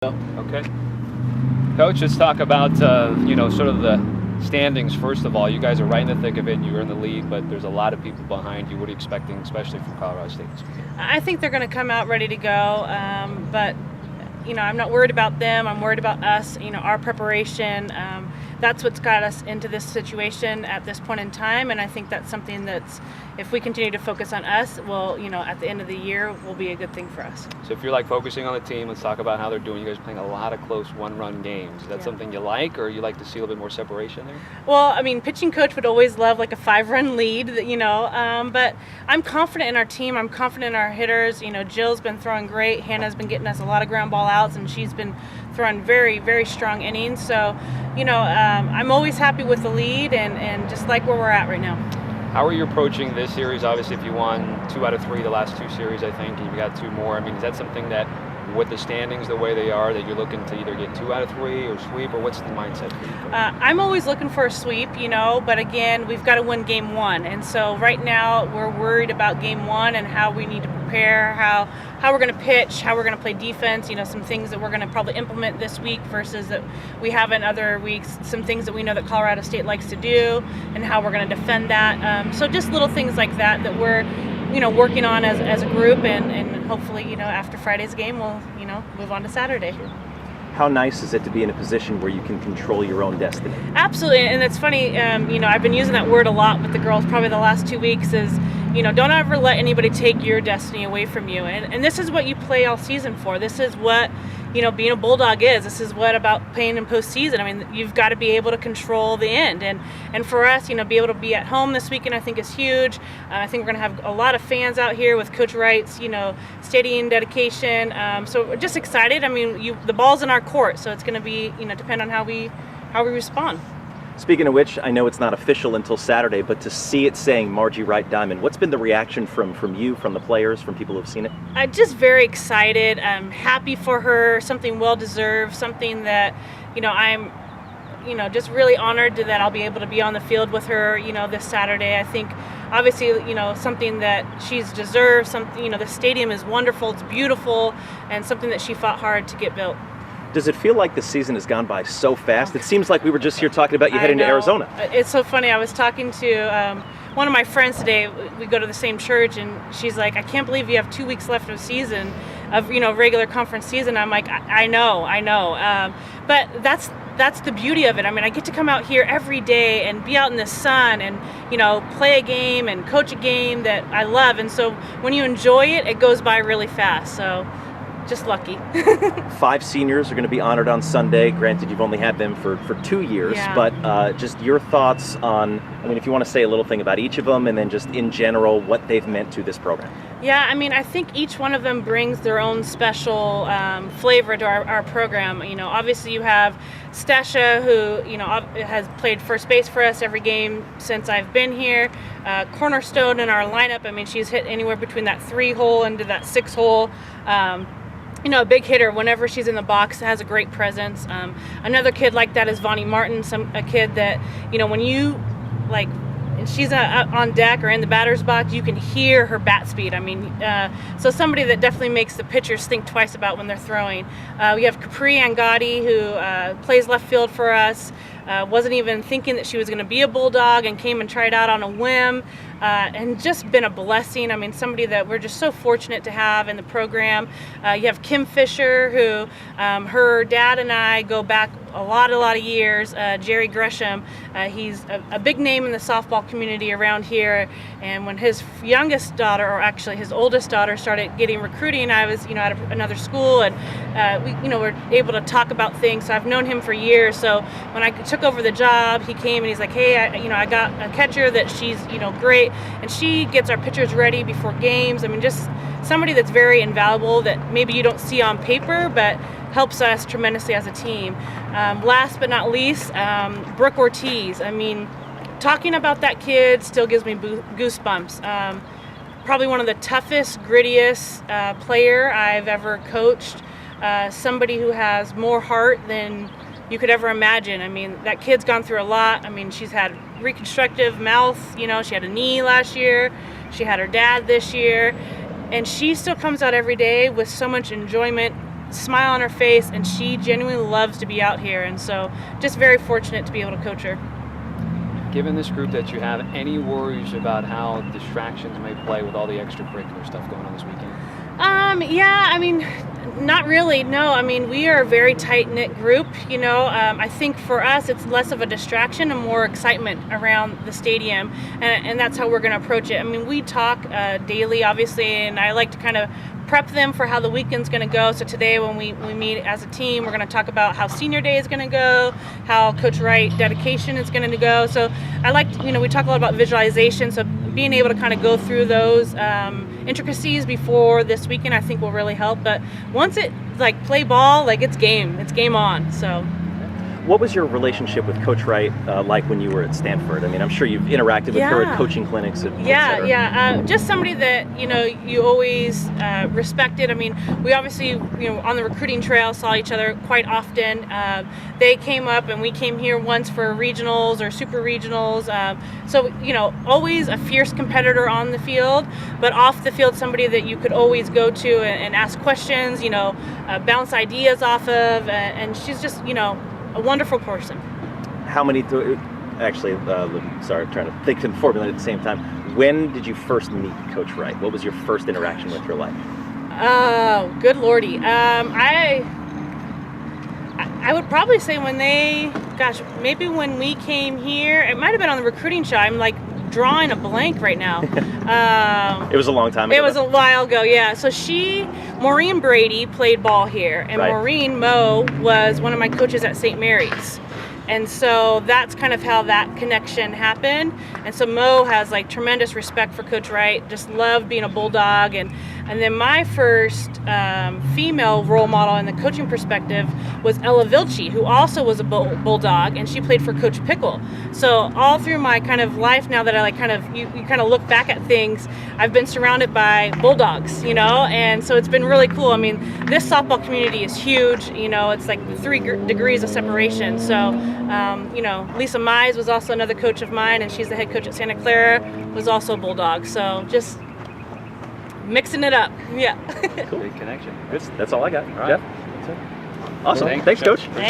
Okay. Coach, let's talk about, sort of the standings first of all. You guys are right in the thick of it, and you're in the lead, but there's a lot of people behind you. What are you expecting, especially from Colorado State this weekend? I think they're going to come out ready to go, but I'm not worried about them. I'm worried about us, our preparation. That's what's got us into this situation at this point in time, and I think that's something that's, if we continue to focus on us, at the end of the year, will be a good thing for us. So if you're focusing on the team, let's talk about how they're doing. You guys are playing a lot of close one-run games. Is that something you like, or you like to see a little bit more separation there? Well, pitching coach would always love a 5-run lead, but I'm confident in our team. I'm confident in our hitters. Jill's been throwing great. Hannah's been getting us a lot of ground ball outs, and she's been throwing very, very strong innings. So, I'm always happy with the lead and just like where we're at right now. How are you approaching this series? Obviously, if you won 2 out of 3 the last 2 series, I think, and you've got 2 more, is that something that, with the standings the way they are, that you're looking to either get 2 out of 3 or sweep, or what's the mindset for you? I'm always looking for a sweep, but again, we've got to win game 1. And so right now we're worried about game 1 and how we need to prepare, how we're going to pitch, how we're going to play defense, some things that we're going to probably implement this week versus that we have in other weeks, some things that we know that Colorado State likes to do and how we're going to defend that. So just little things like that we're working on as a group, and hopefully, after Friday's game, we'll, move on to Saturday. Sure. How nice is it to be in a position where you can control your own destiny? Absolutely, and it's funny, I've been using that word a lot with the girls probably the last 2 weeks is, don't ever let anybody take your destiny away from you. And this is what you play all season for. This is what, being a Bulldog is. This is what about playing in postseason. You've got to be able to control the end. And for us, be able to be at home this weekend, I think is huge. I think we're going to have a lot of fans out here with Coach Wright's, stadium dedication. So we're just excited. The ball's in our court, so it's going to be, depend on how we respond. Speaking of which, I know it's not official until Saturday, but to see it saying Margie Wright Diamond, what's been the reaction from you, from the players, from people who've seen it? I'm just very excited. I'm happy for her, something well-deserved, something that, I'm, just really honored that I'll be able to be on the field with her, this Saturday. I think, obviously, something that she's deserved, something, the stadium is wonderful, it's beautiful, and something that she fought hard to get built. Does it feel like the season has gone by so fast? It seems like we were just here talking about you heading to Arizona. It's so funny. I was talking to one of my friends today. We go to the same church, and she's like, I can't believe you have 2 weeks left of season, of regular conference season. I'm like, I know. But that's the beauty of it. I get to come out here every day and be out in the sun and, play a game and coach a game that I love. And so when you enjoy it, it goes by really fast. So just lucky. 5 seniors are going to be honored on Sunday. Granted, you've only had them for 2 years, but just your thoughts on, if you want to say a little thing about each of them, and then just in general, what they've meant to this program. Yeah, I think each one of them brings their own special flavor to our program. Obviously you have Stasha, who, has played first base for us every game since I've been here. Cornerstone in our lineup. She's hit anywhere between that 3-hole into that 6-hole. A big hitter. Whenever she's in the box, has a great presence. Another kid like that is Vonnie Martin, a kid that, when you, she's on deck or in the batter's box, you can hear her bat speed. So somebody that definitely makes the pitchers think twice about when they're throwing. We have Capri Angotti, who plays left field for us. Wasn't even thinking that she was going to be a Bulldog and came and tried out on a whim, and just been a blessing. Somebody that we're just so fortunate to have in the program. You have Kim Fisher, who her dad and I go back a lot of years. Jerry Gresham, he's a big name in the softball community around here. And when his youngest daughter, or actually his oldest daughter, started getting recruiting, I was at another school, and we were able to talk about things. So I've known him for years. So when I took over the job, he came and he's like, hey, I got a catcher that she's great, and she gets our pitchers ready before games. Just somebody that's very invaluable that maybe you don't see on paper, but helps us tremendously as a team. Last but not least, Brooke Ortiz. Talking about that kid still gives me goosebumps. Probably one of the toughest, grittiest player I've ever coached. Somebody who has more heart than you could ever imagine. That kid's gone through a lot. She's had reconstructive mouth. She had a knee last year. She had her dad this year. And she still comes out every day with so much enjoyment, smile on her face, and she genuinely loves to be out here. And so just very fortunate to be able to coach her. Given this group that you have, any worries about how distractions may play with all the extracurricular stuff going on this weekend? Yeah, I mean, not really, no. I mean, we are a very tight-knit group, you know. I think for us, it's less of a distraction and more excitement around the stadium, and that's how we're going to approach it. I mean, we talk daily, obviously, and I like to kind of prep them for how the weekend's going to go. So today when we meet as a team, we're going to talk about how senior day is going to go, how Coach Wright dedication is going to go. So I like, you know, we talk a lot about visualization, so being able to kind of go through those intricacies before this weekend I think will really help. But once it, like, play ball, like, it's game on. So what was your relationship with Coach Wright like when you were at Stanford? I mean, I'm sure you've interacted with her at coaching clinics. Just somebody that, you know, you always respected. I mean, we obviously, you know, on the recruiting trail saw each other quite often. They came up and we came here once for regionals or super regionals. So, you know, always a fierce competitor on the field, but off the field, somebody that you could always go to and ask questions, you know, bounce ideas off of. And she's just, you know, a wonderful person. How many, sorry, I'm trying to think and formulate at the same time. When did you first meet Coach Wright? What was your first interaction with her like? Oh, good Lordy. I would probably say when maybe when we came here, it might have been on the recruiting show. I'm like drawing a blank right now. It was a long time ago. It was a while ago, yeah. So Maureen Brady played ball here, and right. Maureen Moe was one of my coaches at St. Mary's. And so that's kind of how that connection happened. And so Mo has like tremendous respect for Coach Wright, just loved being a Bulldog. And then my first female role model in the coaching perspective was Ella Vilci, who also was a Bulldog, and she played for Coach Pickle. So all through my kind of life now that I like kind of, you kind of look back at things, I've been surrounded by Bulldogs, you know, and so it's been really cool. I mean, this softball community is huge, you know, it's like 3 degrees of separation. So, you know, Lisa Mize was also another coach of mine, and she's the head coach at Santa Clara, was also a Bulldog. So just mixing it up. Yeah. Cool. Big connection. That's all I got. All right. Jeff? Awesome. Thanks, Coach. Thanks.